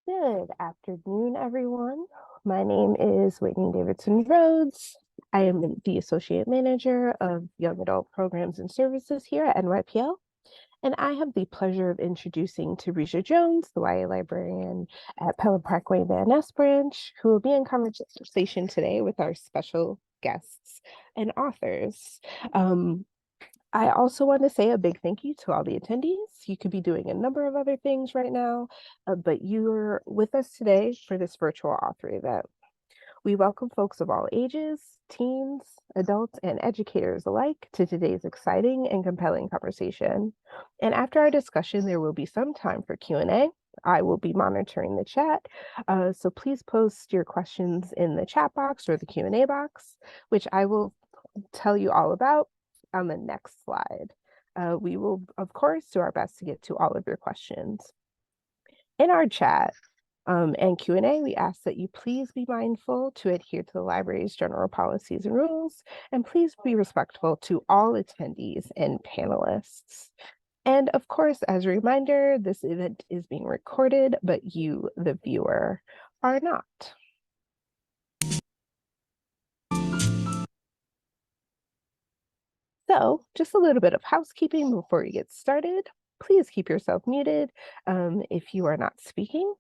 Good afternoon, everyone. My name is Whitney Davidson Rhodes. I am the Associate Manager of Young Adult Programs and Services here at NYPL, and I have the pleasure of introducing Teresa Jones, the YA librarian at Pelham Parkway Van Ness branch, who will be in conversation today with our special guests and authors. I also want to say a big thank you to all the attendees. You could be doing a number of other things right now, but you're with us today for this virtual author event. We welcome folks of all ages, teens, adults, and educators alike to today's exciting and compelling conversation. And after our discussion, there will be some time for Q&A. I will be monitoring the chat, so please post your questions in the chat box or the Q&A box, which I will tell you all about on the next slide. We will, of course, do our best to get to all of your questions. In our chat and Q&A, we ask that you please be mindful to adhere to the library's general policies and rules, and please be respectful to all attendees and panelists. And of course, as a reminder, this event is being recorded, but you, the viewer, are not. So just a little bit of housekeeping before we get started. Please keep yourself muted if you are not speaking.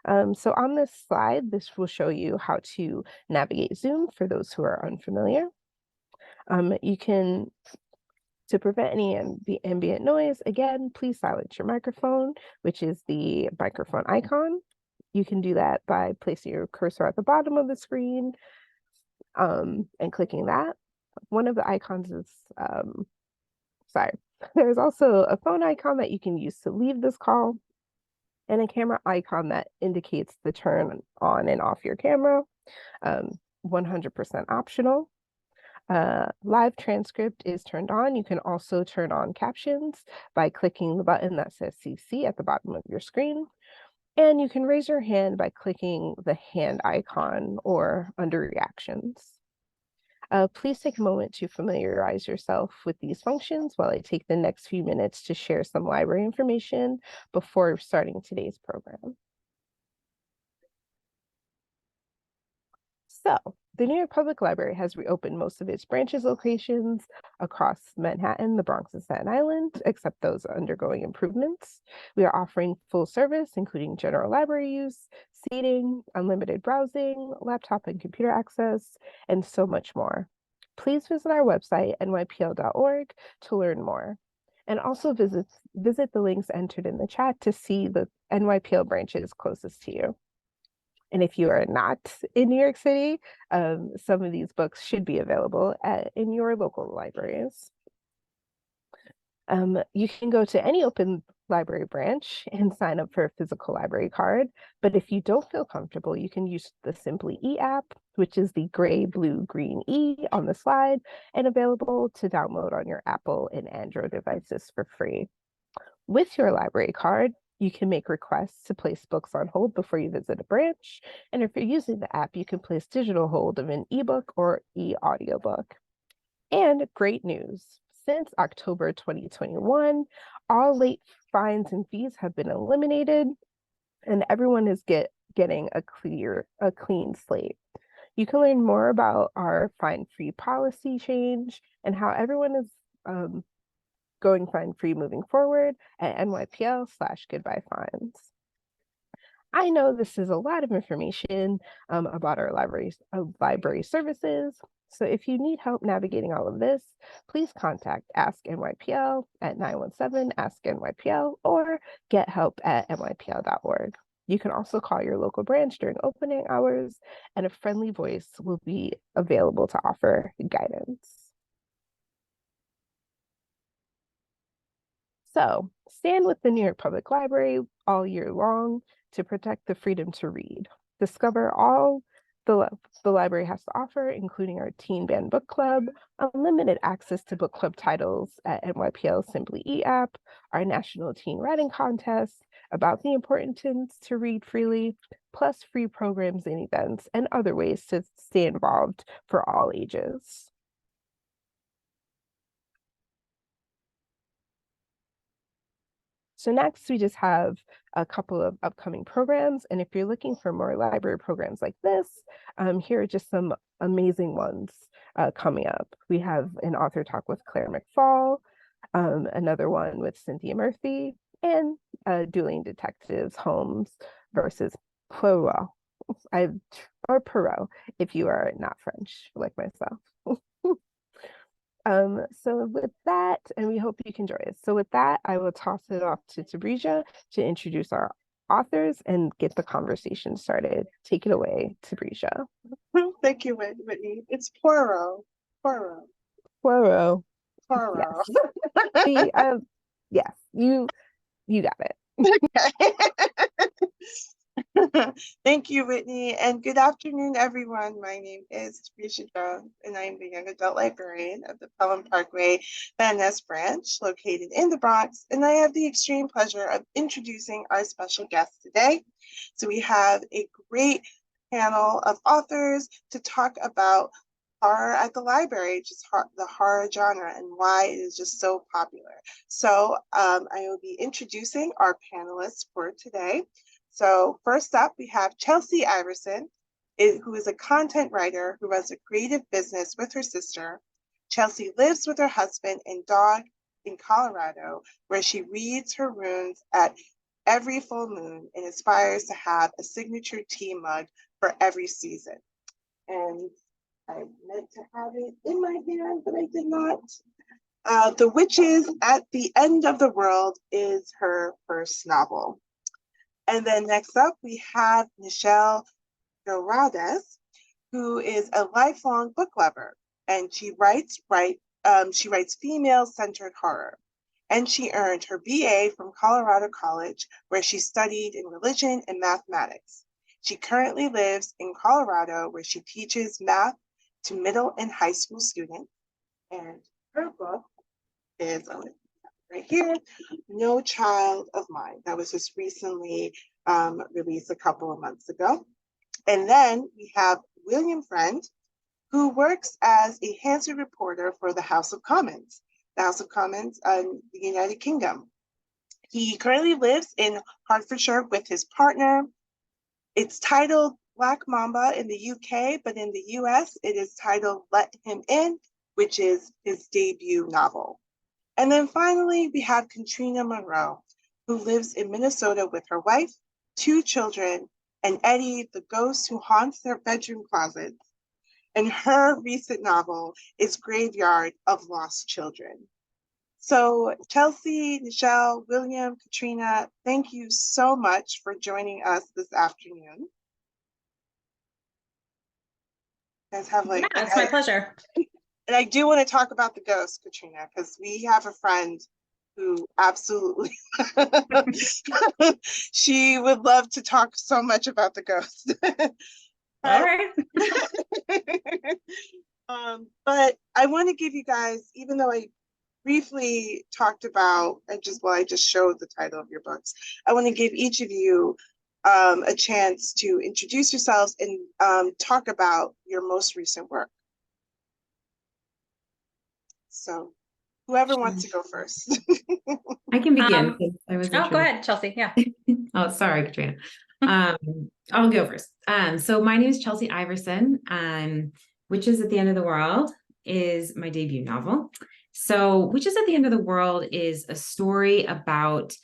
So on this slide, this will show you how to navigate Zoom for those who are unfamiliar. You can, to prevent any ambient noise, again, please silence your microphone, which is the microphone icon. You can do that by placing your cursor at the bottom of the screen and clicking that. One of the icons is, sorry, there's also a phone icon that you can use to leave this call, and a camera icon that indicates the turn on and off your camera, 100% optional. Live transcript is turned on. You can also turn on captions by clicking the button that says CC at the bottom of your screen. And you can raise your hand by clicking the hand icon or under reactions. Please take a moment to familiarize yourself with these functions while I take the next few minutes to share some library information before starting today's program. So, the New York Public Library has reopened most of its branches locations across Manhattan, the Bronx, and Staten Island, except those undergoing improvements. We are offering full service, including general library use, seating, unlimited browsing, laptop and computer access, and so much more. Please visit our website, nypl.org, to learn more. And also visit the links entered in the chat to see the NYPL branches closest to you. And if you are not in New York City, some of these books should be available in your local libraries. You can go to any open library branch and sign up for a physical library card. But if you don't feel comfortable, you can use the Simply E app, which is the gray, blue, green E on the slide, and available to download on your Apple and Android devices for free. With your library card, you can make requests to place books on hold before you visit a branch. And if you're using the app, you can place digital hold of an ebook or e-audiobook. And great news, since October 2021, all late fines and fees have been eliminated, and everyone is getting a clean slate. You can learn more about our fine-free policy change and how everyone is going fine-free moving forward at nypl/goodbyefines. I know this is a lot of information about our library services. So if you need help navigating all of this, please contact Ask NYPL at 917-ASK-NYPL or get help at nypl.org. You can also call your local branch during opening hours, and a friendly voice will be available to offer guidance. So stand with the New York Public Library all year long to protect the freedom to read. Discover all the library has to offer, including our Teen Band Book Club, unlimited access to book club titles at NYPL's Simply E app, our National Teen Writing Contest about the importance to read freely, plus free programs and events and other ways to stay involved for all ages. So next, we just have a couple of upcoming programs. And if you're looking for more library programs like this, here are just some amazing ones coming up. We have an author talk with Claire McFall, another one with Cynthia Murphy, and Dueling Detectives, Holmes versus Poirot. Or Perot, if you are not French like myself. So with that, and we hope you can join us. So with that, I will toss it off to Tabrija to introduce our authors and get the conversation started. Take it away, Tabrija. Thank you, Whitney. It's Poirot. Poirot. Poirot. Poirot. Yes. See, yes, you got it. Thank you, Whitney, and good afternoon, everyone. My name is Nichelle Giraldes, and I'm the young adult librarian of the Pelham Parkway Van Ness branch, located in the Bronx, and I have the extreme pleasure of introducing our special guest today. So we have a great panel of authors to talk about horror at the library, just the horror genre and why it is just so popular. So I will be introducing our panelists for today. So first up, we have Chelsea Iverson, who is a content writer who runs a creative business with her sister. Chelsea lives with her husband and dog in Colorado, where she reads her runes at every full moon and aspires to have a signature tea mug for every season. And I meant to have it in my hand, but I did not. The Witches at the End of the World is her first novel. And then next up, we have Nichelle Giraldes, who is a lifelong book lover, and she writes female-centered horror. And she earned her BA from Colorado College, where she studied in religion and mathematics. She currently lives in Colorado, where she teaches math to middle and high school students. And her book is right here, No Child of Mine. That was just recently released a couple of months ago. And then we have William Friend, who works as a Hansard reporter for the House of Commons, in the United Kingdom. He currently lives in Hertfordshire with his partner. It's titled Black Mamba in the UK, but in the US, it is titled Let Him In, which is his debut novel. And then finally, we have Katrina Monroe, who lives in Minnesota with her wife, 2 children, and Eddie, the ghost who haunts their bedroom closets. And her recent novel is Graveyard of Lost Children. So Chelsea, Nichelle, William, Katrina, thank you so much for joining us this afternoon. You guys have it's my pleasure. And I do want to talk about the ghost, Katrina, because we have a friend who absolutely, she would love to talk so much about the ghost. All right. But I want to give you guys, even though I briefly talked about, I just showed the title of your books, I want to give each of you a chance to introduce yourselves and talk about your most recent work. So whoever wants to go first. I can begin. Go ahead, Chelsea. Yeah. Oh, sorry, Katrina. I'll go first. So my name is Chelsea Iverson. Witches at the End of the World is my debut novel. So Witches at the End of the World is a story about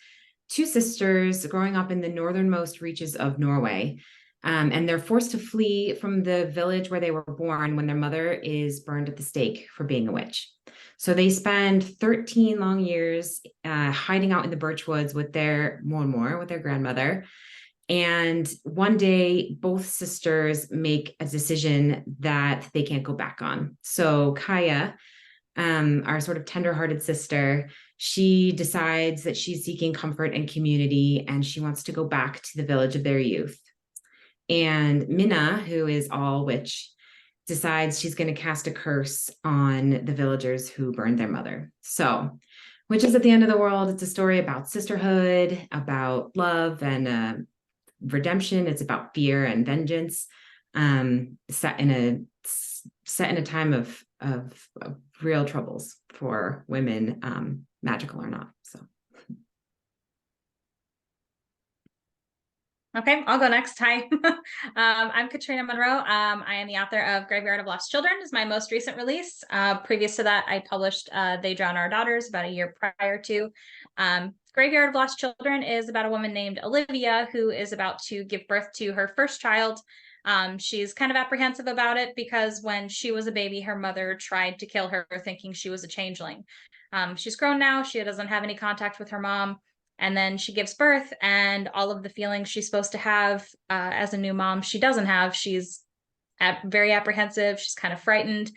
2 sisters growing up in the northernmost reaches of Norway. And they're forced to flee from the village where they were born when their mother is burned at the stake for being a witch. So they spend 13 long years hiding out in the birch woods with their grandmother. And one day, both sisters make a decision that they can't go back on. So Kaya, our sort of tender-hearted sister, she decides that she's seeking comfort and community, and she wants to go back to the village of their youth. And Minna, who is all witch, decides she's going to cast a curse on the villagers who burned their mother. So Witches at the End of the World, it's a story about sisterhood, about love and redemption. It's about fear and vengeance, set in a time of real troubles for women, magical or not. So Okay, I'll go next. Hi, I'm Katrina Monroe. I am the author of Graveyard of Lost Children, is my most recent release. Previous to that, I published They Drown Our Daughters about a year prior to. Graveyard of Lost Children is about a woman named Olivia who is about to give birth to her first child. She's kind of apprehensive about it because when she was a baby, her mother tried to kill her, thinking she was a changeling. She's grown now. She doesn't have any contact with her mom. And then she gives birth, and all of the feelings she's supposed to have as a new mom, she doesn't have. She's very apprehensive. She's kind of frightened,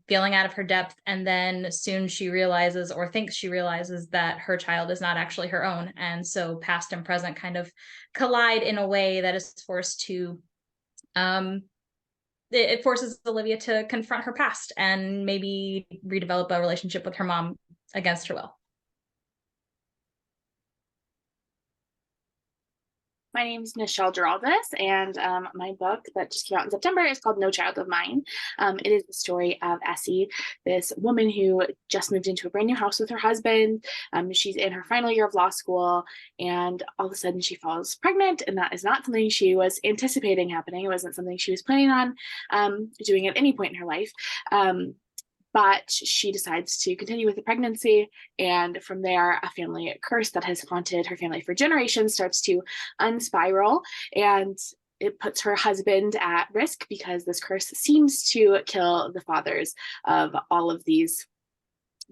feeling out of her depth. And then soon she realizes, or thinks she realizes, that her child is not actually her own. And so past and present kind of collide in a way that is forced to, it forces Olivia to confront her past and maybe redevelop a relationship with her mom against her will. My name is Nichelle Giraldes, and my book that just came out in September is called No Child of Mine. It is the story of Essie, this woman who just moved into a brand new house with her husband. She's in her final year of law school, and all of a sudden she falls pregnant, and that is not something she was anticipating happening. It wasn't something she was planning on doing at any point in her life. But she decides to continue with the pregnancy, and from there, a family curse that has haunted her family for generations starts to unspiral, and it puts her husband at risk because this curse seems to kill the fathers of all of these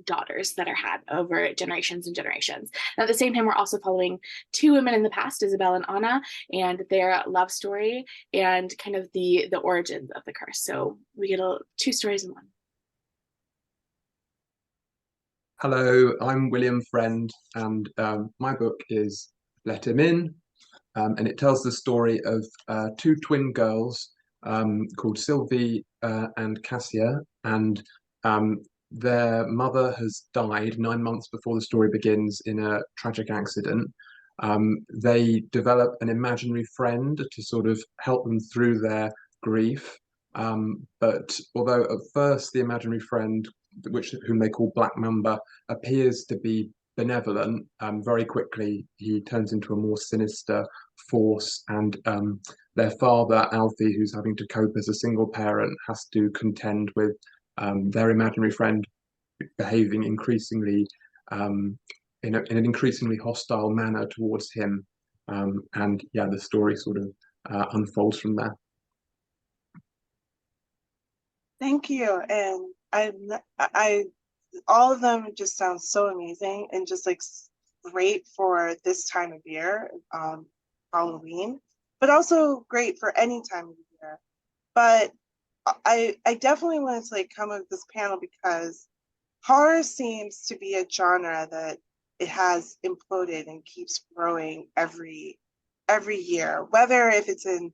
daughters that are had over generations and generations. And at the same time, we're also following two women in the past, Isabel and Anna, and their love story and kind of the origins of the curse. So we get two stories in one. Hello, I'm William Friend, and my book is Let Him In, and it tells the story of two twin girls called Sylvie and Cassia, and their mother has died 9 months before the story begins in a tragic accident. They develop an imaginary friend to sort of help them through their grief, but although at first the imaginary friend, whom they call Black Mamba, appears to be benevolent, very quickly he turns into a more sinister force, and their father, Alfie, who's having to cope as a single parent, has to contend with their imaginary friend behaving increasingly in an increasingly hostile manner towards him. And yeah, the story sort of unfolds from there. Thank you. And I all of them just sound so amazing and just like great for this time of year, Halloween, but also great for any time of year. But I definitely wanted to like come with this panel because horror seems to be a genre that it has imploded and keeps growing every year, whether if it's in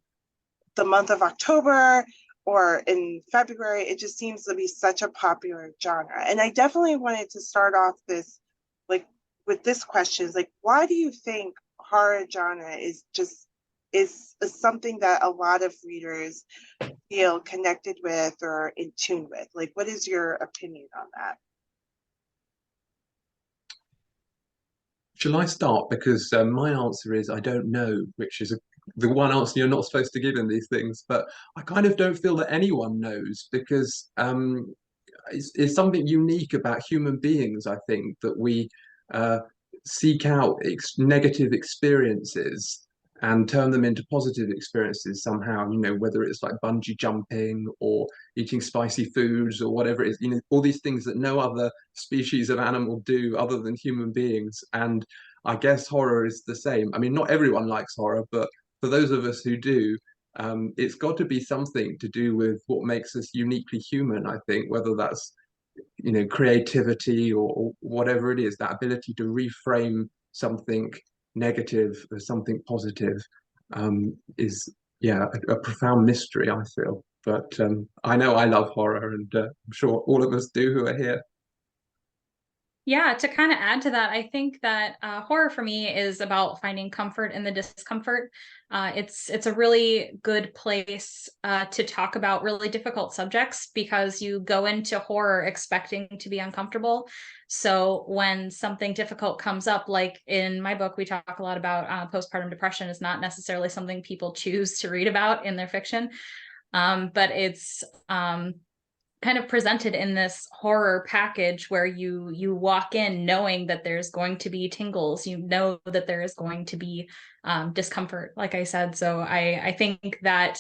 the month of October or in February, it just seems to be such a popular genre. And I definitely wanted to start off this like with this question, is like, why do you think horror genre is something that a lot of readers feel connected with or in tune with? Like, what is your opinion on that? Shall I start? Because my answer is I don't know, which is the one answer you're not supposed to give in these things. But I kind of don't feel that anyone knows, because it's something unique about human beings, I think, that we seek out negative experiences and turn them into positive experiences somehow, whether it's like bungee jumping or eating spicy foods or whatever it is, all these things that no other species of animal do other than human beings. And I guess horror is the same. I mean, not everyone likes horror, but for those of us who do, it's got to be something to do with what makes us uniquely human, I think, whether that's, creativity or whatever it is, that ability to reframe something negative as something positive is, yeah, a profound mystery, I feel. But I know I love horror, and I'm sure all of us do who are here. Yeah, to kind of add to that, I think that horror for me is about finding comfort in the discomfort. It's a really good place to talk about really difficult subjects because you go into horror expecting to be uncomfortable. So when something difficult comes up, like in my book, we talk a lot about postpartum depression is not necessarily something people choose to read about in their fiction, but it's kind of presented in this horror package where you walk in knowing that there's going to be tingles, you know that there is going to be discomfort, like I said. So I think that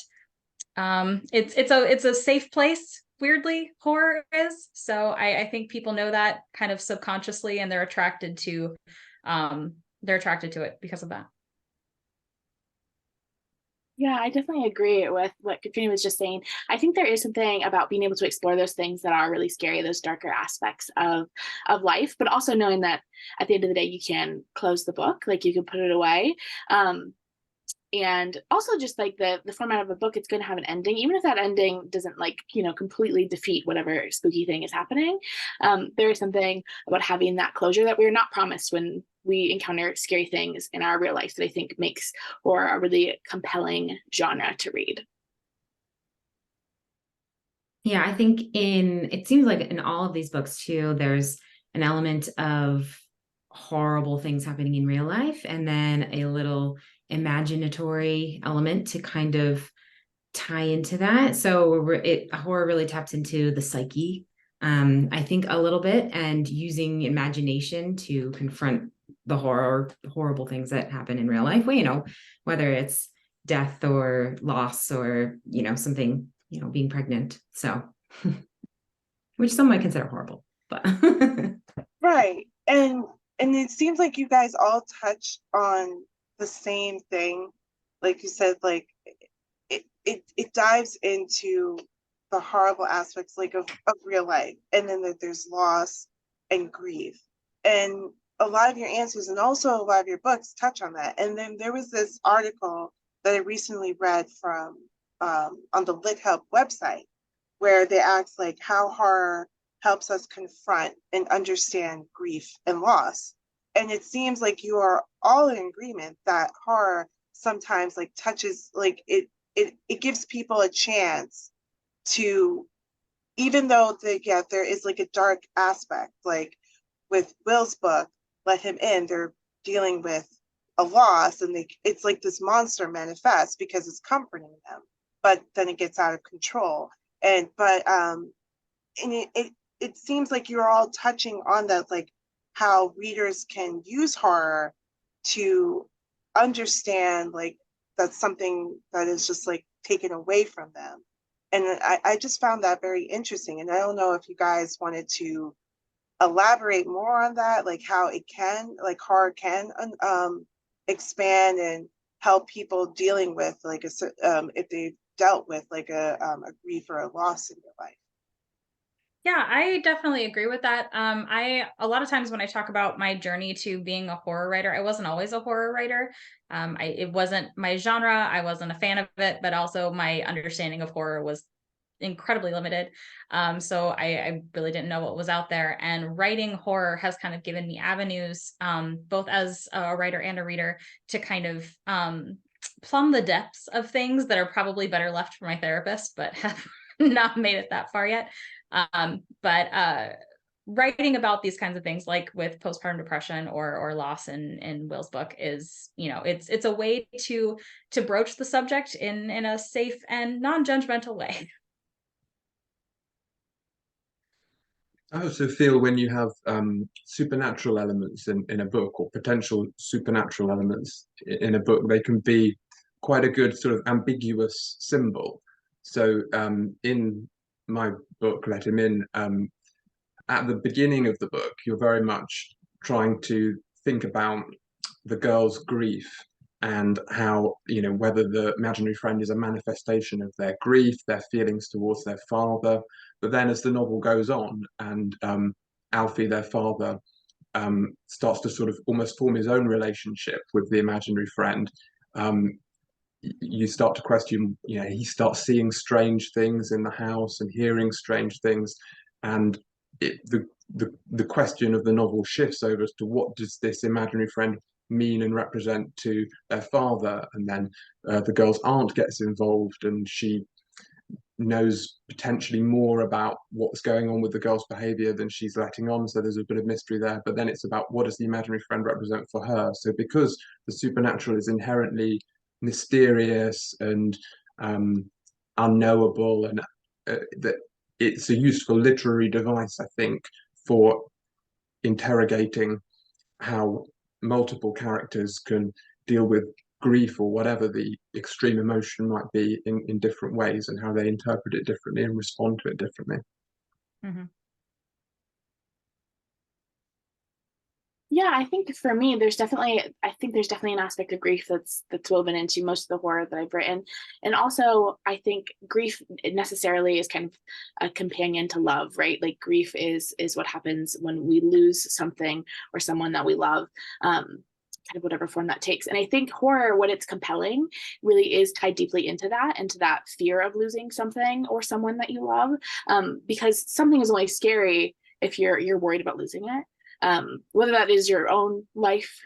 it's a safe place, weirdly, horror is. So I think people know that kind of subconsciously, and they're attracted to it because of that. Yeah, I definitely agree with what Katrina was just saying. I think there is something about being able to explore those things that are really scary, those darker aspects of life, but also knowing that at the end of the day, you can close the book, like you can put it away. And also just like the format of a book, it's going to have an ending, even if that ending doesn't like, you know, completely defeat whatever spooky thing is happening. There is something about having that closure that we're not promised when we encounter scary things in our real life that I think makes horror a really compelling genre to read. Yeah, I think it seems like in all of these books too, there's an element of horrible things happening in real life, and then a little imaginatory element to kind of tie into that. So horror really taps into the psyche, I think a little bit, and using imagination to confront the horrible things that happen in real life. Well, you know, whether it's death or loss or, you know, something, you know, being pregnant. So, which some might consider horrible, but Right. And it seems like you guys all touch on the same thing. Like you said, like it dives into the horrible aspects like of real life. And then there's loss and grief. And a lot of your answers and also a lot of your books touch on that. And then there was this article that I recently read from on the Lit Help website where they asked like how horror helps us confront and understand grief and loss. And it seems like you are all in agreement that horror sometimes like touches like it gives people a chance to, even though there is like a dark aspect, like with Will's book, Let Him In, they're dealing with a loss and it's like this monster manifests because it's comforting them, but then it gets out of control. And it seems like you're all touching on that, like how readers can use horror to understand like that's something that is just like taken away from them. And I just found that very interesting. And I don't know if you guys wanted to elaborate more on that, like how it can, like horror can expand and help people dealing with like if they've dealt with like a grief or a loss in your life. Yeah, I definitely agree with that. I a lot of times when I talk about my journey to being a horror writer, I wasn't always a horror writer. It wasn't my genre. I wasn't a fan of it, but also my understanding of horror was incredibly limited. So I really didn't know what was out there. And writing horror has kind of given me avenues, both as a writer and a reader, to kind of plumb the depths of things that are probably better left for my therapist, but have not made it that far yet. But writing about these kinds of things, like with postpartum depression or loss in Will's book, is, you know, it's a way to broach the subject in a safe and non-judgmental way. I also feel when you have supernatural elements in a book or potential supernatural elements in a book, they can be quite a good sort of ambiguous symbol. So in my book, Let Him In, at the beginning of the book, you're very much trying to think about the girl's grief and how, you know, whether the imaginary friend is a manifestation of their grief, their feelings towards their father. But then as the novel goes on and Alfie, their father, starts to sort of almost form his own relationship with the imaginary friend, you start to question, you know, he starts seeing strange things in the house and hearing strange things. And the question of the novel shifts over as to what does this imaginary friend mean and represent to their father, and then the girl's aunt gets involved, and she knows potentially more about what's going on with the girl's behavior than she's letting on, so there's a bit of mystery there. But then it's about what does the imaginary friend represent for her. So because the supernatural is inherently mysterious and unknowable, and that it's a useful literary device, I think, for interrogating how multiple characters can deal with grief or whatever the extreme emotion might be in different ways, and how they interpret it differently and respond to it differently. Mm-hmm. Yeah, I think for me, there's definitely an aspect of grief that's woven into most of the horror that I've written. And also I think grief necessarily is kind of a companion to love, right? Like grief is what happens when we lose something or someone that we love. Kind of whatever form that takes. And I think horror, when it's compelling, really is tied deeply into that fear of losing something or someone that you love. Because something is only scary if you're worried about losing it. Whether that is your own life,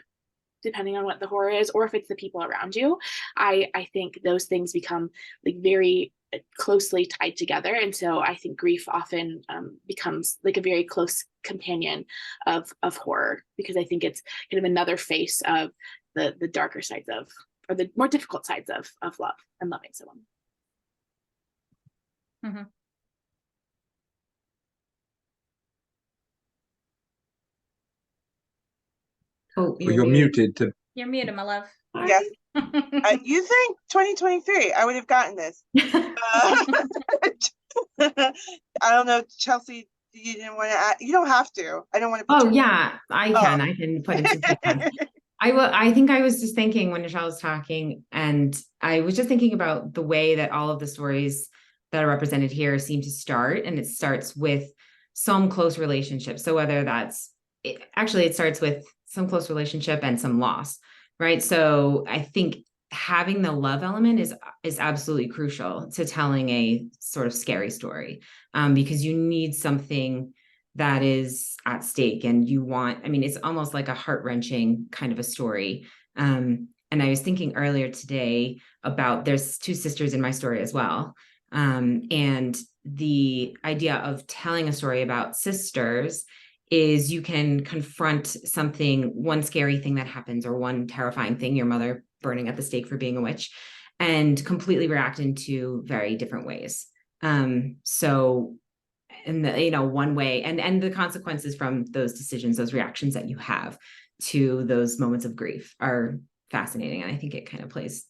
depending on what the horror is, or if it's the people around you. I think those things become like very closely tied together. And so I think grief often becomes like a very close companion of horror, because I think it's kind of another face of the darker sides of, or the more difficult sides of love and loving someone. Mm-hmm. Oh, You're muted. You're muted, my love. Yes. You think 2023, I would have gotten this. I don't know, Chelsea, you didn't want to add, you don't have to. I don't want to put Oh yeah, I can put in some feedback. I think I was just thinking when Nichelle was talking, and I was just thinking about the way that all of the stories that are represented here seem to start, and it starts with some close relationship. So whether that's it starts with some close relationship and some loss, right? So I think having the love element is absolutely crucial to telling a sort of scary story, because you need something that is at stake, and it's almost like a heart-wrenching kind of a story. And I was thinking earlier today about, there's two sisters in my story as well. And the idea of telling a story about sisters is you can confront one scary thing that happens, or one terrifying thing, your mother burning at the stake for being a witch, and completely react in two very different ways. So, and one way, and the consequences from those decisions, those reactions that you have to those moments of grief are fascinating. And I think it kind of plays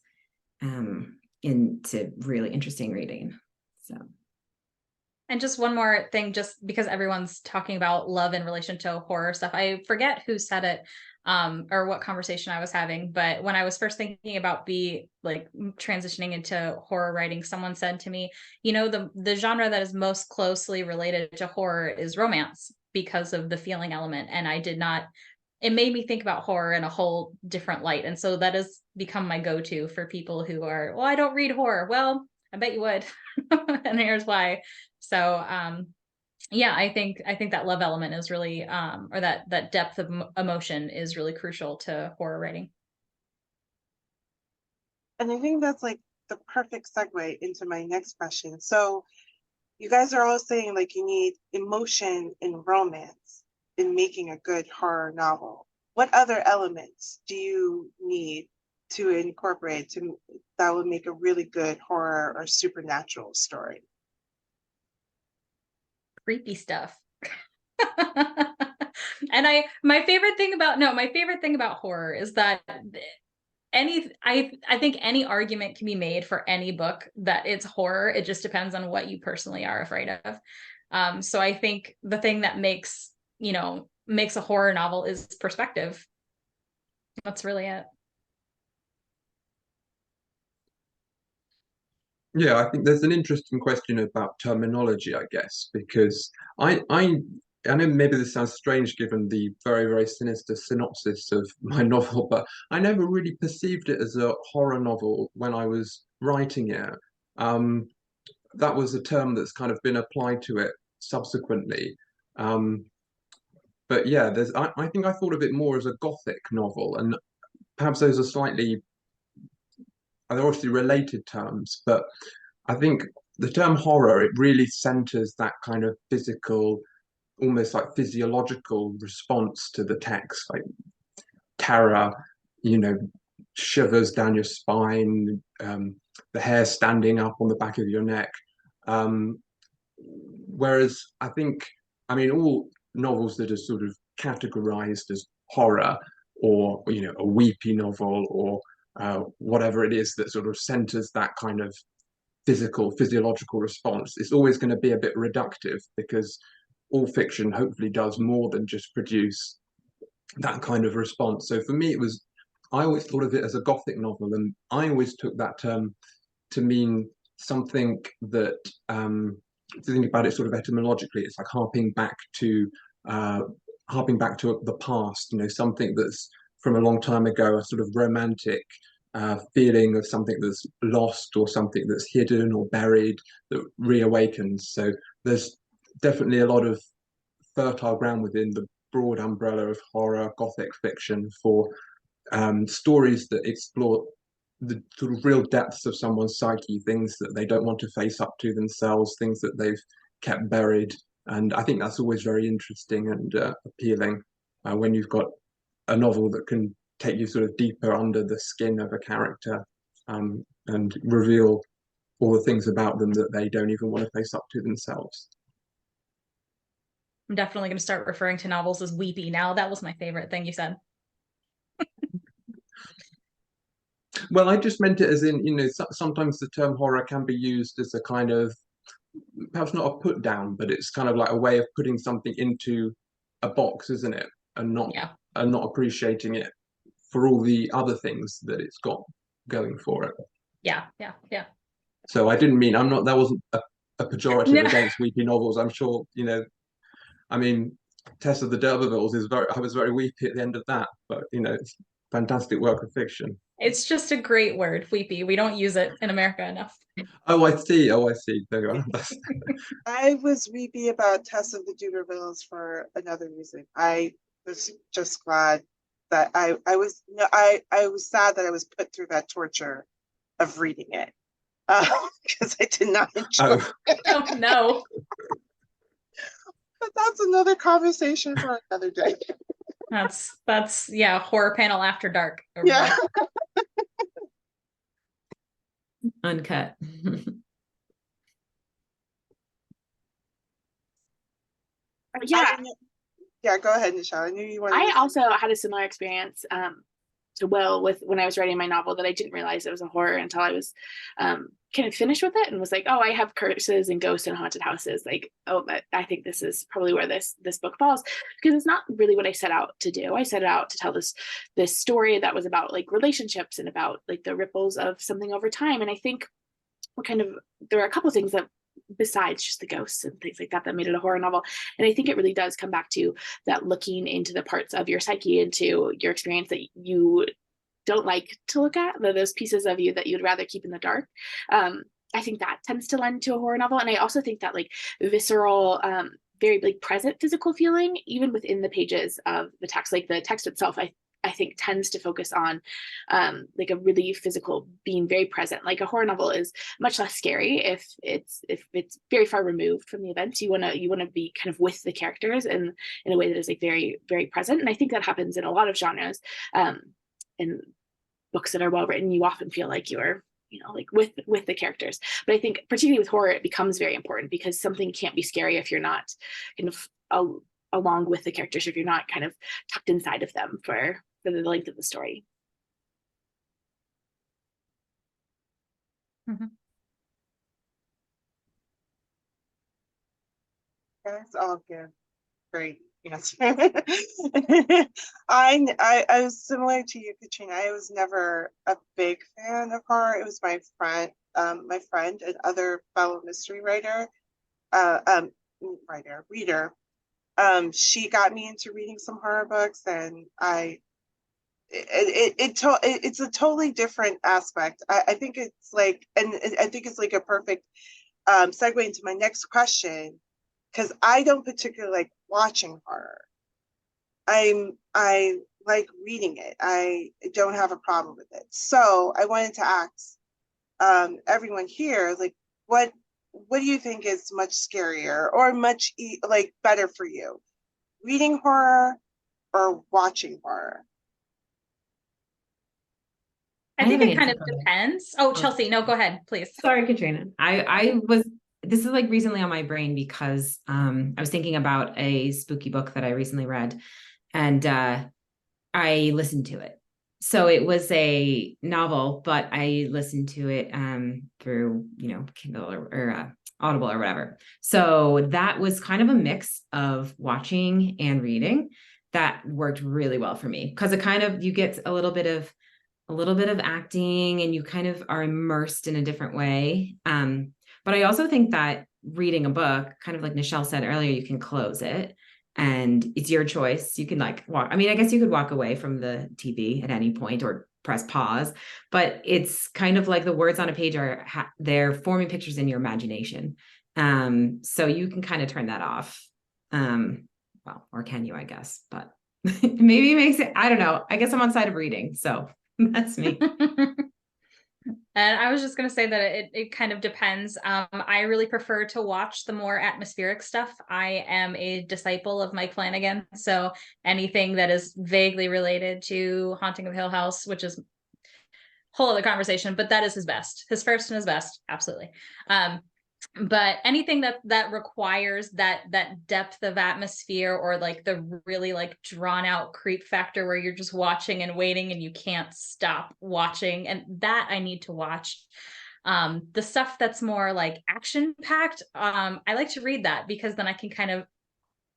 into really interesting reading. So. And just one more thing, just because everyone's talking about love in relation to horror stuff, I forget who said it, or what conversation I was having, but when I was first thinking about transitioning into horror writing, someone said to me, the genre that is most closely related to horror is romance, because of the feeling element. And it made me think about horror in a whole different light. And so that has become my go-to for people who are, well, I don't read horror. Well, I bet you would. And here's why. So, I think that love element is really, or that depth of emotion is really crucial to horror writing. And I think that's like the perfect segue into my next question. So you guys are all saying like you need emotion and romance in making a good horror novel. What other elements do you need to incorporate that would make a really good horror or supernatural story? Creepy stuff. And my favorite thing about horror is that I think any argument can be made for any book that it's horror. It just depends on what you personally are afraid of. So I think the thing that makes a horror novel is perspective. That's really it. Yeah, I think there's an interesting question about terminology, I guess, because I know maybe this sounds strange given the very, very sinister synopsis of my novel, but I never really perceived it as a horror novel when I was writing it. That was a term that's kind of been applied to it subsequently. But yeah, I think I thought of it more as a gothic novel, and perhaps those are slightly, they're obviously related terms, but I think the term horror, it really centers that kind of physical, almost like physiological response to the text, like terror, you know, shivers down your spine, the hair standing up on the back of your neck. Whereas I think, I mean, all novels that are sort of categorized as horror, or a weepy novel, or whatever it is that sort of centers that kind of physiological response, it's always going to be a bit reductive, because all fiction hopefully does more than just produce that kind of response. So for me, I always thought of it as a gothic novel, and I always took that term to mean something that, to think about it sort of etymologically, it's like uh, harping back to the past, something that's from a long time ago, a sort of romantic feeling of something that's lost, or something that's hidden or buried, that reawakens. So there's definitely a lot of fertile ground within the broad umbrella of horror gothic fiction for stories that explore the sort of real depths of someone's psyche, things that they don't want to face up to themselves, things that they've kept buried. And I think that's always very interesting and appealing, when you've got a novel that can take you sort of deeper under the skin of a character, and reveal all the things about them that they don't even want to face up to themselves. I'm definitely going to start referring to novels as weepy now. That was my favorite thing you said. Well, I just meant it as in, sometimes the term horror can be used as a kind of, perhaps not a put down, but it's kind of like a way of putting something into a box, isn't it? Yeah. And not appreciating it for all the other things that it's got going for it. Yeah. So I didn't mean, that wasn't a pejorative No. against weepy novels. I'm sure, I mean, Tess of the D'Urbervilles I was very weepy at the end of that, but it's fantastic work of fiction. It's just a great word, weepy. We don't use it in America enough. Oh, I see. There you are. I was weepy about Tess of the D'Urbervilles for another reason. I was just glad that I was sad that I was put through that torture of reading it, because I did not enjoy it. Oh no. But that's another conversation for another day. That's yeah, horror panel after dark. Yeah. Uncut. Yeah, go ahead, Nichelle. I knew you wanted. I also had a similar experience to Will with when I was writing my novel, that I didn't realize it was a horror until I was kind of finished with it, and was like, oh, I have curses and ghosts and haunted houses. Like, oh, I think this is probably where this book falls, because it's not really what I set out to do. I set out to tell this story that was about like relationships and about like the ripples of something over time. And I think there are a couple of things that, besides just the ghosts and things like that, that made it a horror novel. And I think it really does come back to that looking into the parts of your psyche, into your experience that you don't like to look at, those pieces of you that you'd rather keep in the dark. I think that tends to lend to a horror novel. And I also think that like visceral, very like present physical feeling, even within the pages of the text, like the text itself, I think tends to focus on like a really physical, being very present. Like a horror novel is much less scary if it's very far removed from the events. You want to be kind of with the characters in a way that is like very, very present. And I think that happens in a lot of genres. In books that are well written, you often feel like you're like with the characters. But I think particularly with horror, it becomes very important, because something can't be scary if you're not kind of along with the characters, if you're not kind of tucked inside of them for the length of the story. Mm-hmm. That's all good. Great answer. I was similar to you, Katrina. I was never a big fan of horror. It was my friend, and other fellow mystery reader. She got me into reading some horror books, and it's a totally different aspect. I think it's like, and I think it's like a perfect segue into my next question, because I don't particularly like watching horror. I like reading it. I don't have a problem with it. So I wanted to ask everyone here, like, what do you think is much scarier or much like better for you? Reading horror or watching horror? I I think have an it kind answer of for that. depends. Oh, Oh, Chelsea, no, go ahead, please. sorry, Katrina. I was, this is like recently on my brain because I was thinking about a spooky book that I recently read, and I listened to it. So it was a novel, but I listened to it through, Kindle or Audible or whatever. So that was kind of a mix of watching and reading that worked really well for me, because it kind of, you get a little bit of acting and you kind of are immersed in a different way. But I also think that reading a book, kind of like Nichelle said earlier, you can close it and it's your choice. You can like walk. I mean, I guess you could walk away from the TV at any point or press pause, but it's kind of like the words on a page are they're forming pictures in your imagination. So you can kind of turn that off. Well, or can you, I guess, but maybe it makes it, I don't know. I guess I'm on side of reading. So that's me. And I was just going to say that it kind of depends. I really prefer to watch the more atmospheric stuff. I am a disciple of Mike Flanagan. So anything that is vaguely related to Haunting of Hill House, which is a whole other conversation, but that is his best, his first and his best. Absolutely. But anything that requires that depth of atmosphere, or like the really like drawn out creep factor where you're just watching and waiting and you can't stop watching, and that I need to watch. The stuff that's more like action packed, I like to read that because then I can kind of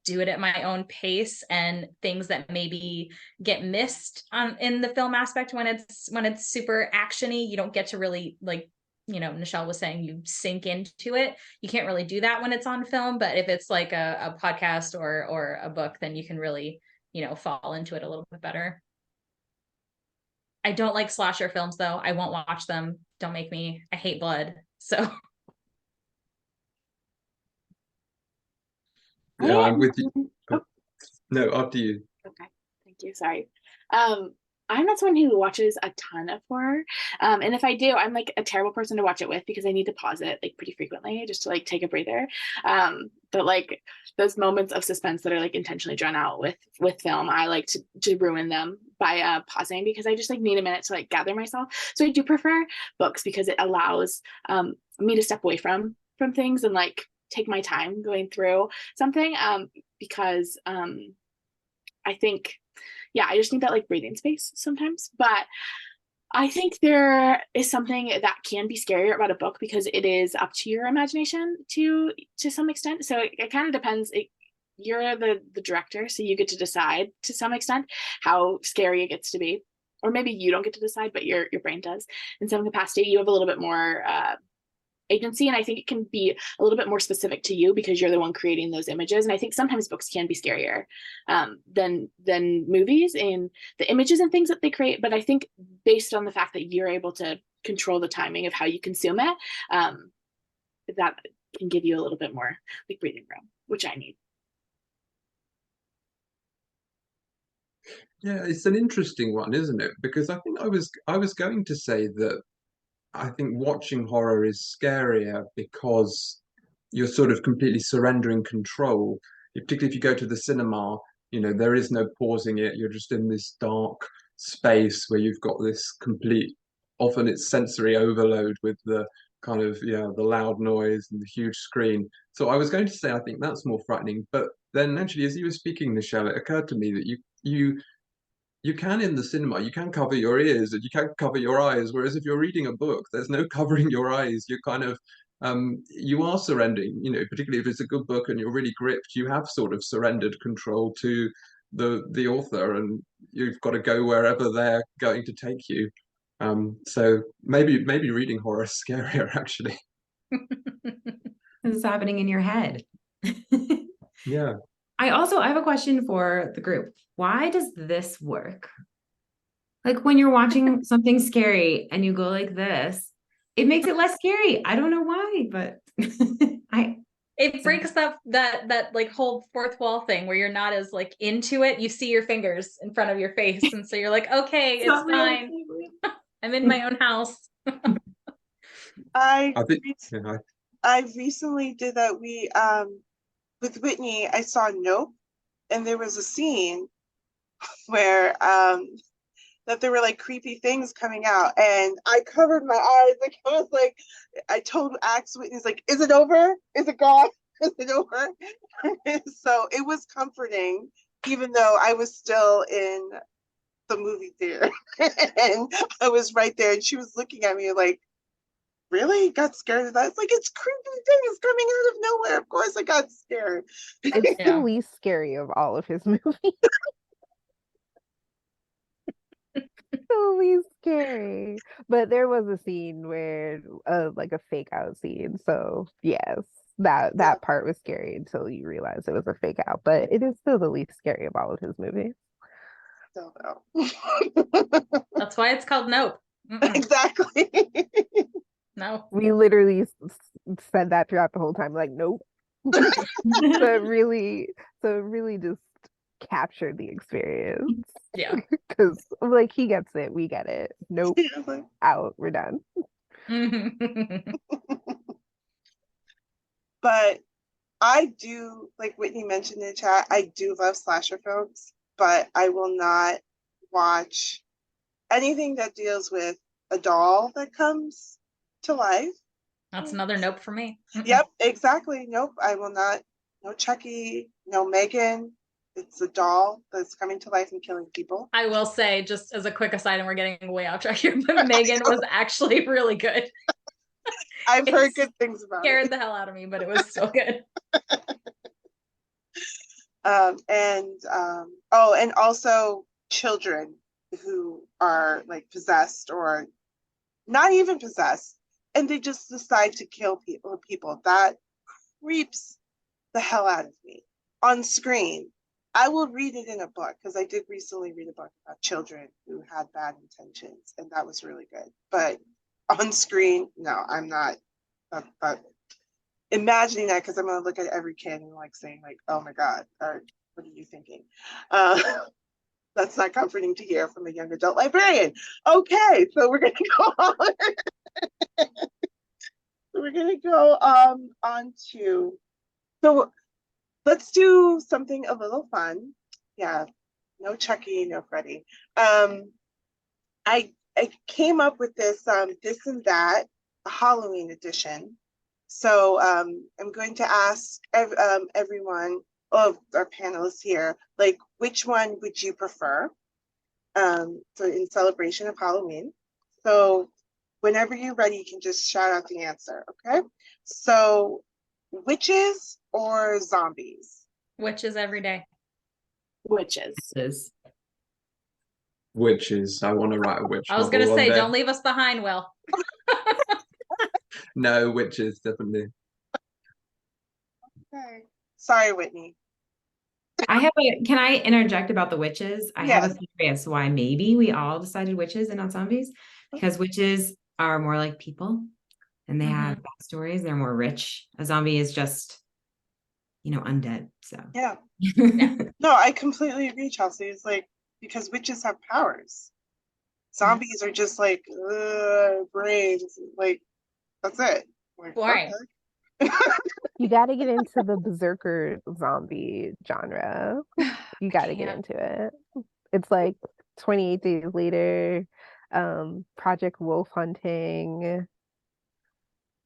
do it at my own pace, and things that maybe get missed in the film aspect when it's super actiony, you don't get to really, like, Nichelle was saying, you sink into it. You can't really do that when it's on film, but if it's like a podcast or a book, then you can really, fall into it a little bit better. I don't like slasher films though. I won't watch them. Don't make me. I hate blood. So Yeah, I'm with you. Oh, no, after you. Okay, thank you. Sorry. I'm not someone who watches a ton of horror. And if I do, I'm like a terrible person to watch it with because I need to pause it like pretty frequently just to like take a breather. But like those moments of suspense that are like intentionally drawn out with film, I like to ruin them by pausing, because I just like need a minute to like gather myself. So I do prefer books because it allows me to step away from things and like take my time going through something. Because I think, yeah, I just need that like breathing space sometimes. But I think there is something that can be scarier about a book because it is up to your imagination to some extent. So it kind of depends. You're the director, so you get to decide to some extent how scary it gets to be. Or maybe you don't get to decide, but your brain does. In some capacity, you have a little bit more agency, and I think it can be a little bit more specific to you because you're the one creating those images. And I think sometimes books can be scarier than movies and the images and things that they create. But I think based on the fact that you're able to control the timing of how you consume it, that can give you a little bit more like breathing room, which I need. Yeah, it's an interesting one, isn't it? Because I think I was going to say that I think watching horror is scarier because you're sort of completely surrendering control. Particularly if you go to the cinema, there is no pausing it. You're just in this dark space where you've got this complete, often it's sensory overload with the kind of, the loud noise and the huge screen. So I was going to say, I think that's more frightening. But then actually, as you were speaking, Nichelle, it occurred to me that you can, in the cinema, you can cover your ears and you can cover your eyes, whereas if you're reading a book, there's no covering your eyes. You're kind of you are surrendering, particularly if it's a good book and you're really gripped, you have sort of surrendered control to the author, and you've got to go wherever they're going to take you. So maybe reading horror is scarier, actually. This is happening in your head. Yeah. I have a question for the group. Why does this work? Like when you're watching something scary and you go like this, it makes it less scary. I don't know why, but It breaks that like whole fourth wall thing where you're not as like into it. You see your fingers in front of your face, and so you're like, okay, it's fine. I'm in my own house. I I think rec- yeah, I recently did that. We with Whitney, I saw Nope, and there was a scene where that there were like creepy things coming out, and I covered my eyes. Like I was like, I told Whitney's like, is it over? Is it gone? Is it over? So it was comforting, even though I was still in the movie theater and I was right there, and she was looking at me like, really? Got scared of that? It's like, it's creepy things coming out of nowhere. Of course I got scared. It's the Yeah. least scary of all of his movies. The least scary. But there was a scene where like a fake out scene. So yes, that part was scary until you realize it was a fake out. But it is still the least scary of all of his movies. Still though. That's why it's called Nope. Exactly. No. We literally said that throughout the whole time, like, nope. So it really just captured the experience. Yeah. Because like he gets it, we get it. Nope, out, we're done. But I do, like Whitney mentioned in the chat, I do love slasher films, but I will not watch anything that deals with a doll that comes to life. That's another Nope for me. Yep, exactly. Nope, I will not. No Chucky, no Megan. It's a doll that's coming to life and killing people. I will say, just as a quick aside, and we're getting way off track here, but Megan was actually really good. I've heard good things about it. Scared the hell out of me, but it was so good. And also children who are like possessed or not even possessed, and they just decide to kill people. That creeps the hell out of me on screen. I will read it in a book, because I did recently read a book about children who had bad intentions, and that was really good. But on screen, no, I'm not. But imagining that, because I'm going to look at every kid and like saying like, oh my God, or what are you thinking? That's not comforting to hear from a young adult librarian. Okay, so we're going to go on. We're going to go on to, so let's do something a little fun. Yeah, no Chucky, no Freddy. I came up with this this and that, a Halloween edition. So I'm going to ask everyone, of our panelists here, like, which one would you prefer? So in celebration of Halloween. So whenever you're ready, you can just shout out the answer. Okay. So witches or zombies? Witches every day. Witches. witches. I want to write a witch I was gonna novel one say, day. don't leave us behind, Will. No, witches, definitely. Okay. Sorry, Whitney. Can I interject about the witches? I have a Yes. theory as to why maybe we all decided witches and not zombies, because witches are more like people and they have backstories. They're more rich. A zombie is just, undead. So Yeah. Yeah. No, I completely agree, Chelsea. It's like, because witches have powers. Zombies are just like brains. Like, that's it. Like, Boring. okay. You got to get into the berserker zombie genre. You got to get Can't. into it. It's like 28 Days Later, Project Wolf Hunting,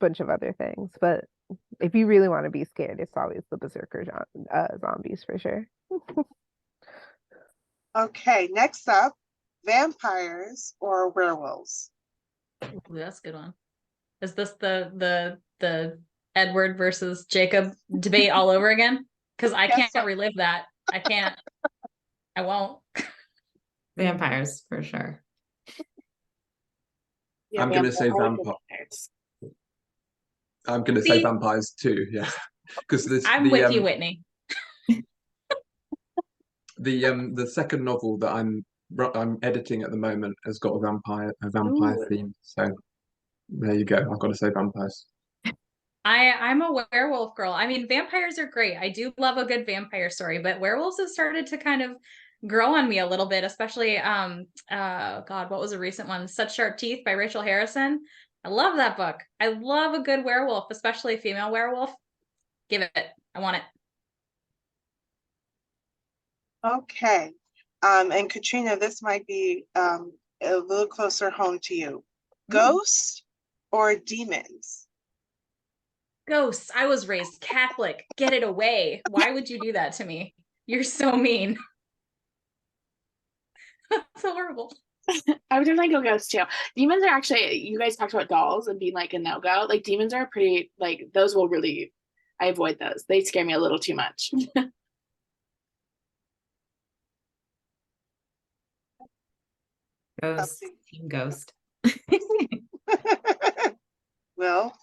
bunch of other things. But if you really want to be scared, it's always the berserker zombies for sure. Okay, next up, vampires or werewolves? Ooh, that's a good one. Is this the Edward versus Jacob debate all over again? Because I Yes. can't relive that. I can't. I won't. vampires for sure. Yeah, I'm going to say vampires. I'm going to say vampires too. Yeah, because I'm with you, Whitney. the second novel that I'm editing at the moment has got a vampire Ooh. theme. So there you go. I've got to say vampires. I'm a werewolf girl. I mean, vampires are great. I do love a good vampire story, but werewolves have started to kind of grow on me a little bit, especially God, what was a recent one? Such Sharp Teeth by Rachel Harrison. I love that book. I love a good werewolf, especially a female werewolf. Give it. I want it. Okay. And Katrina, this might be a little closer home to you. Ghosts or demons? Ghosts. I was raised Catholic. Get it away. Why would you do that to me? You're so mean. That's horrible. I would definitely go ghosts too. Demons are actually, you guys talked about dolls and being like a no-go. Like demons are pretty, like those will really, I avoid those. They scare me a little too much. Ghost, team ghost. Well,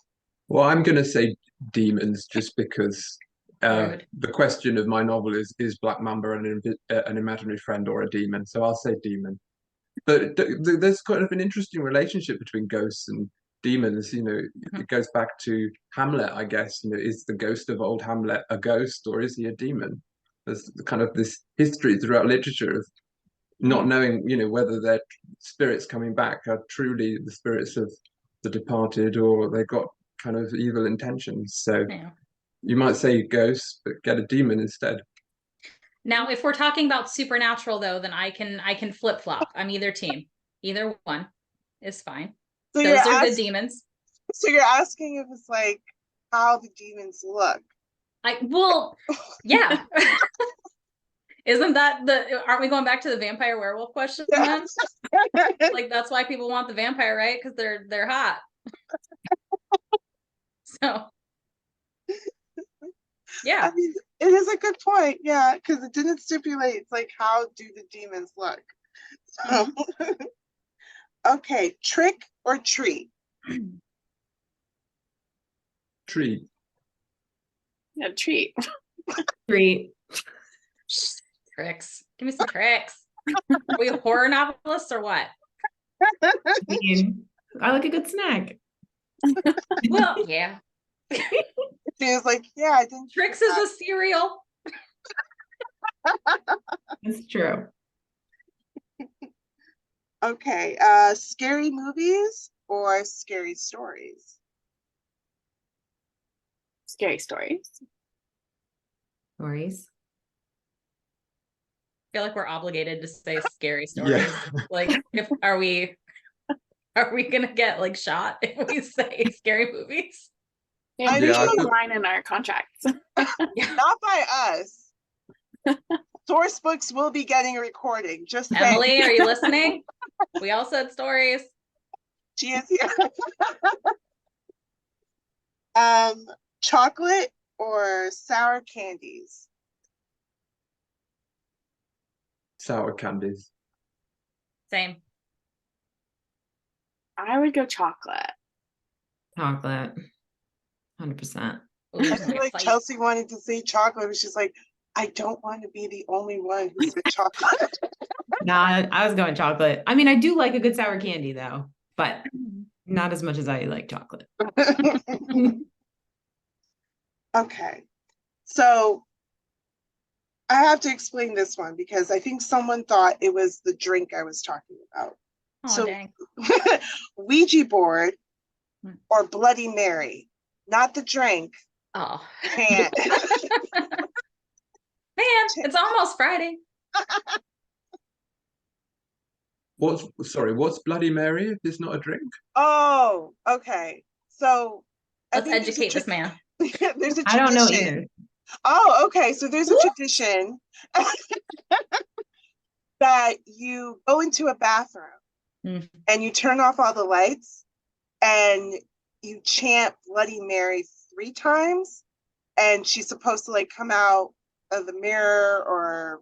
I'm going to say demons just because Rude. the question of my novel is Black Mamba an imaginary friend or a demon? So I'll say demon. But there's kind of an interesting relationship between ghosts and demons. You know, it goes back to Hamlet, I guess. You know, is the ghost of old Hamlet a ghost or is he a demon? There's kind of this history throughout literature of not knowing, you know, whether their spirits coming back are truly the spirits of the departed or they got kind of evil intentions. So Yeah. you might say ghosts, but get a demon instead. Now, if we're talking about supernatural, though, then I can flip flop. I'm either team. Either one is fine. so Those are good demons. So you're asking if it's like how the demons look. Yeah. Isn't that aren't we going back to the vampire werewolf question then? Like that's why people want the vampire, right? Because they're hot. So yeah. I mean, it is a good point, yeah, because it didn't stipulate. It's like, how do the demons look? So, okay, trick or treat? Treat. Yeah, treat. Treat. Tricks. Give me some tricks. Are we horror novelists or what? I like a good snack. Well, yeah. She was like, yeah, I didn't. Tricks is a cereal. That's true. Okay, scary movies or scary stories? Scary stories. Stories. I feel like we're obligated to say scary stories. Yeah. Like, are we gonna get like shot if we say scary movies? Yeah, I there's know. a line in our contracts. Not by us. Source books will be getting a recording. Just saying. Emily, are you listening? We all said stories. She is here. Chocolate or sour candies? Sour candies. Same. I would go chocolate. Chocolate. 100%. Ooh, I there's feel a like fight. Chelsea wanted to say chocolate, but she's like, I don't want to be the only one who said chocolate. Nah, I was going chocolate. I mean, I do like a good sour candy though, but not as much as I like chocolate. Okay, so I have to explain this one because I think someone thought it was the drink I was talking about. Oh, So dang. Ouija board or Bloody Mary, not the drink. Oh. Can't. Man, it's almost Friday. What's Bloody Mary if it's not a drink? Oh, okay. So Let's educate this man. There's a tradition. I don't know either. Oh, okay. So there's a tradition that you go into a bathroom and you turn off all the lights and you chant Bloody Mary 3 times, and she's supposed to like come out of the mirror or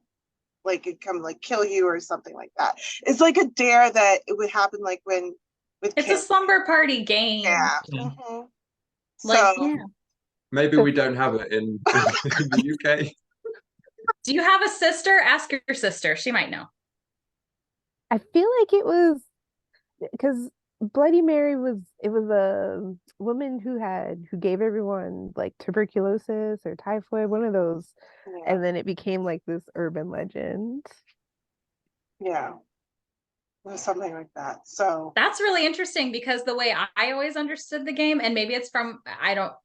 like it come like kill you or something like that. It's like a dare that it would happen like when with It's kids. a slumber party game. Yeah. Yeah. Like, So yeah. Maybe we don't have it in the UK. Do you have a sister? Ask your sister. She might know. I feel like it was because Bloody Mary was a woman who gave everyone like tuberculosis or typhoid, one of those, Yeah. and then it became like this urban legend. Yeah. Or something like that. So That's really interesting because the way I always understood the game, and maybe it's from,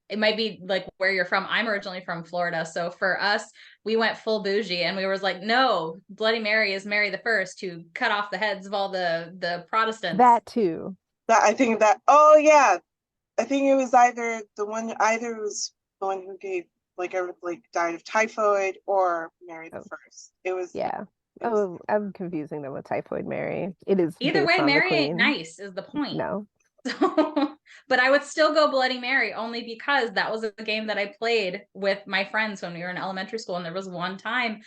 it might be like where you're from. I'm originally from Florida. So for us, we went full bougie and we was like, no, Bloody Mary is Mary the First who cut off the heads of all the Protestants. That too. that I think that oh yeah. I think it was either it was the one who gave like died of typhoid or Mary the Oh, First. It was yeah. it was Oh, I'm confusing them with Typhoid Mary. It is Either based way, on the Mary ain't queen. nice is the point. No. So, but I would still go Bloody Mary only because that was a game that I played with my friends when we were in elementary school. And there was one time,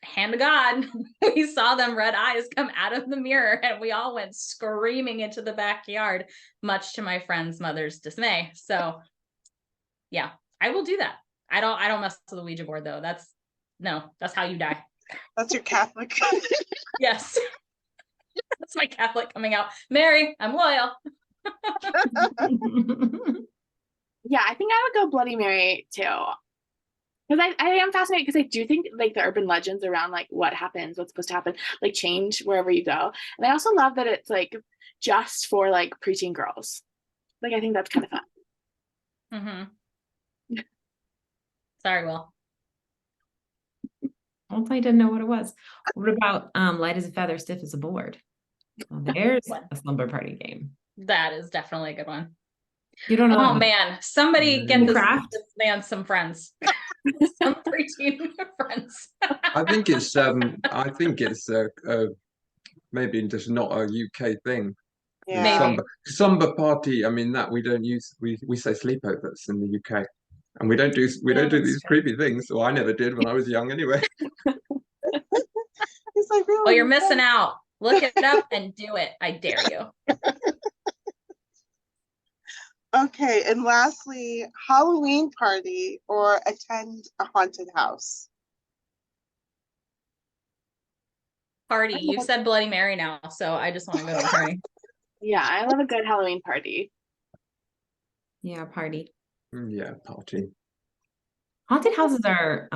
hand of God, we saw them red eyes come out of the mirror and we all went screaming into the backyard, much to my friend's mother's dismay. So yeah, I will do that. I don't mess with the Ouija board though. That's how you die. That's your Catholic. Yes. That's my Catholic coming out. Mary, I'm loyal. Yeah, I think I would go Bloody Mary too. Because I am fascinated because I do think like the urban legends around like what happens, what's supposed to happen, like change wherever you go. And I also love that it's like just for like preteen girls. Like I think that's kind of fun. Mm-hmm. Sorry, Will. Hopefully I didn't know what it was. What about light as a feather, stiff as a board? Well, there's a slumber party game. That is definitely a good one. You don't know. Oh man, somebody get this man some friends. Some preteen friends. I think it's maybe just not a UK thing. Yeah. Maybe. Slumber party. I mean that we don't use. We say sleepovers in the UK, and we don't do these creepy things. So I never did when I was young, anyway. He's like, really? Well, you're missing out. Look it up and do it. I dare you. Okay, and lastly, Halloween party or attend a haunted house. Party. You've said Bloody Mary now, so I just want to go to a party. Yeah, I love a good Halloween party. Yeah, party. Yeah, party. Haunted houses are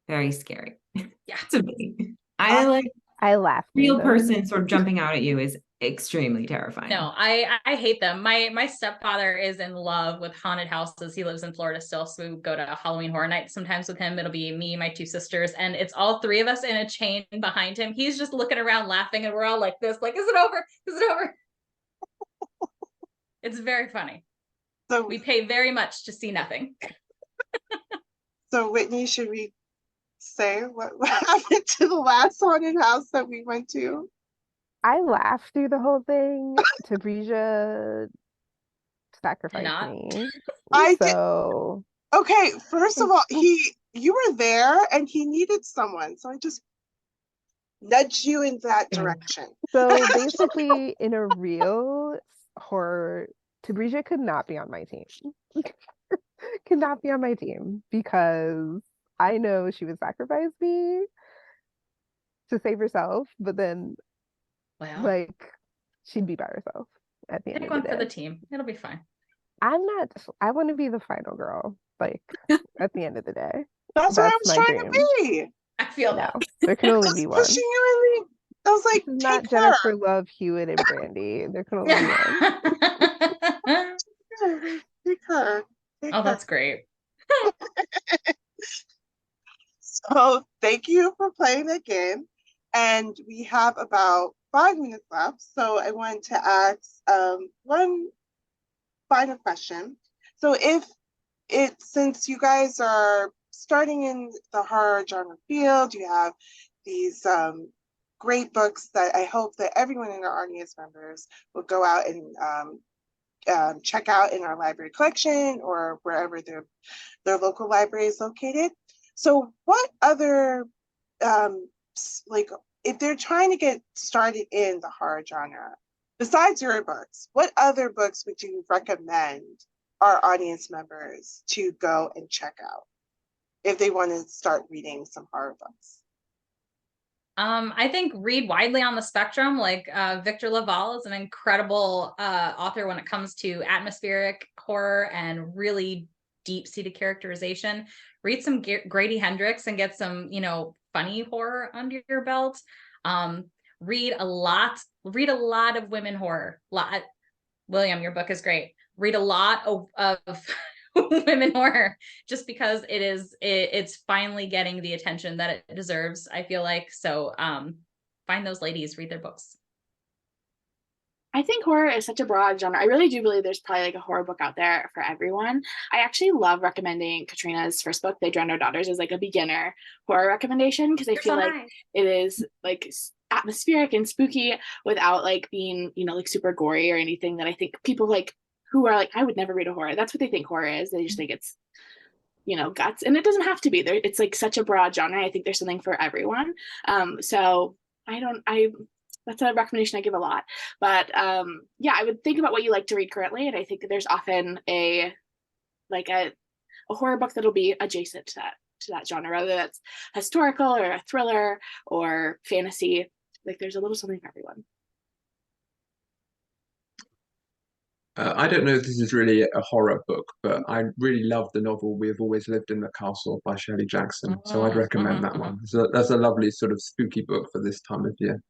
very scary. Yeah. To me. I laughed. Real person sort of jumping out at you is extremely terrifying. No, I hate them. My stepfather is in love with haunted houses. He lives in Florida still, so we go to Halloween Horror Nights sometimes with him. It'll be me, my two sisters, and it's all three of us in a chain behind him. He's just looking around laughing, and we're all like this, like, is it over? Is it over? It's very funny. So we pay very much to see nothing. So Whitney, should we say what happened to the last haunted house that we went to? I laughed through the whole thing. Tabrisha sacrificed me. I did. Okay, first of all, you were there and he needed someone, so I just nudged you in that direction. So basically, in a real horror, Tabrisha could not be on my team. Could not be on my team because I know she would sacrifice me to save herself, but then like she'd be by herself at the end of the day. Pick one for the team. It'll be fine. I want to be the final girl, like at the end of the day. That's what I was trying to be. I feel no, there can only be one. Pushing you in the, I was like, not Jennifer Love, Hewitt, and Brandy. There can only be one. Take her. Oh, that's great. So thank you for playing the game. And we have about 5 minutes left. So I wanted to ask one final question. So since you guys are starting in the horror genre field, you have these great books that I hope that everyone in our audience members will go out and check out in our library collection or wherever their local library is located. So what other, if they're trying to get started in the horror genre, besides your books, what other books would you recommend our audience members to go and check out if they want to start reading some horror books? I think read widely on the spectrum. Like Victor Laval is an incredible author when it comes to atmospheric horror and really deep-seated characterization. Read some Grady Hendrix and get some, funny horror under your belt. Read a lot of women horror. William, your book is great. Read a lot of women horror, just because it's finally getting the attention that it deserves, I feel like. So find those ladies, read their books. I think horror is such a broad genre. I really do believe there's probably like a horror book out there for everyone. I actually love recommending Katrina's first book, They Drowned Our Daughters, as like a beginner horror recommendation, because I feel like it is like atmospheric and spooky without like being, like super gory or anything that I think people like who are like, I would never read a horror. That's what they think horror is. They just think it's, guts. And it doesn't have to be there. It's like such a broad genre. I think there's something for everyone. So that's a recommendation I give a lot. But yeah, I would think about what you like to read currently. And I think that there's often a horror book that'll be adjacent to that genre, whether that's historical or a thriller or fantasy. Like there's a little something for everyone. I don't know if this is really a horror book, but I really love the novel We Have Always Lived in the Castle by Shirley Jackson. So I'd recommend that one. So that's a lovely sort of spooky book for this time of year.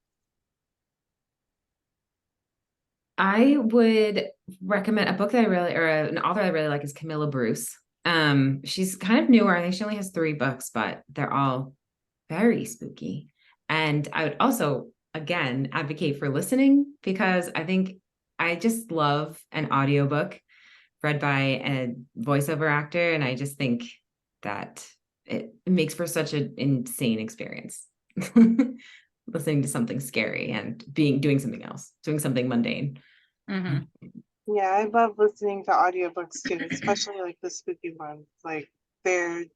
I would recommend a book that an author I really like is Camilla Bruce. She's kind of newer. I think she only has 3 books, but they're all very spooky. And I would also, again, advocate for listening, because I think I just love an audiobook read by a voiceover actor. And I just think that it makes for such an insane experience. Listening to something scary and doing something else, doing something mundane. Mm-hmm. Yeah, I love listening to audiobooks too, especially like the spooky ones. Like and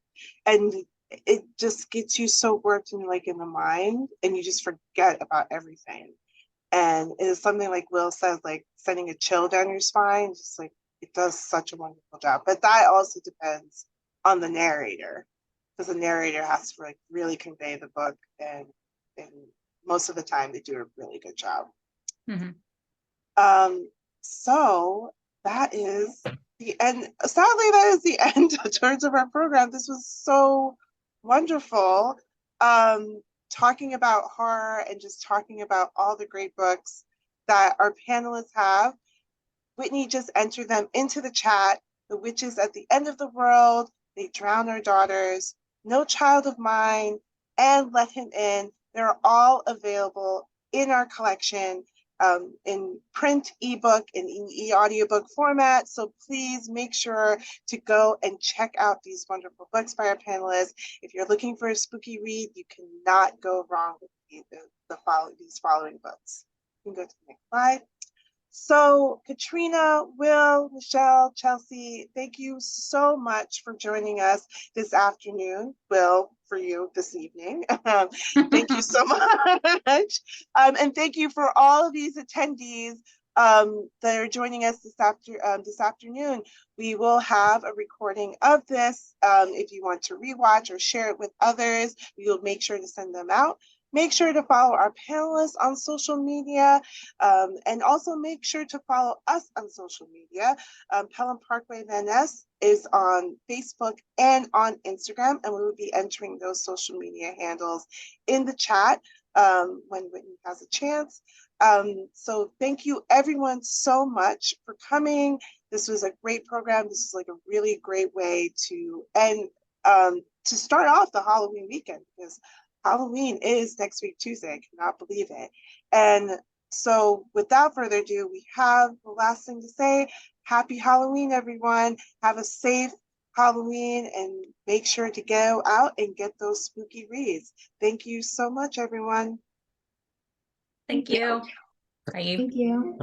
it just gets you so worked in the mind, and you just forget about everything. And it is something like Will says, like sending a chill down your spine. Just like it does such a wonderful job. But that also depends on the narrator, because the narrator has to really convey the book, and most of the time they do a really good job. Mm-hmm. So that is the end. Sadly, that is the end in terms of our program. This was so wonderful. Talking about horror and just talking about all the great books that our panelists have. Whitney just entered them into the chat. The Witches at the End of the World, They Drown Our Daughters, No Child of Mine, and Let Him In. They're all available in our collection in print, ebook, and in e-audiobook format. So please make sure to go and check out these wonderful books by our panelists. If you're looking for a spooky read, you cannot go wrong with these following books. You can go to the next slide. So Katrina, Will, Nichelle, Chelsea, thank you so much for joining us this afternoon. Will, for you this evening. Thank you so much. And thank you for all of these attendees that are joining us this afternoon. We will have a recording of this. If you want to rewatch or share it with others, we will make sure to send them out. Make sure to follow our panelists on social media, and also make sure to follow us on social media. Pelham Parkway Van Ness is on Facebook and on Instagram, and we will be entering those social media handles in the chat when Whitney has a chance. So thank you everyone so much for coming. This was a great program. This is like a really great way to end, to start off the Halloween weekend, because Halloween is next week, Tuesday. I cannot believe it. And so without further ado, we have the last thing to say. Happy Halloween, everyone. Have a safe Halloween, and make sure to go out and get those spooky reads. Thank you so much, everyone. Thank you. Bye. Thank you.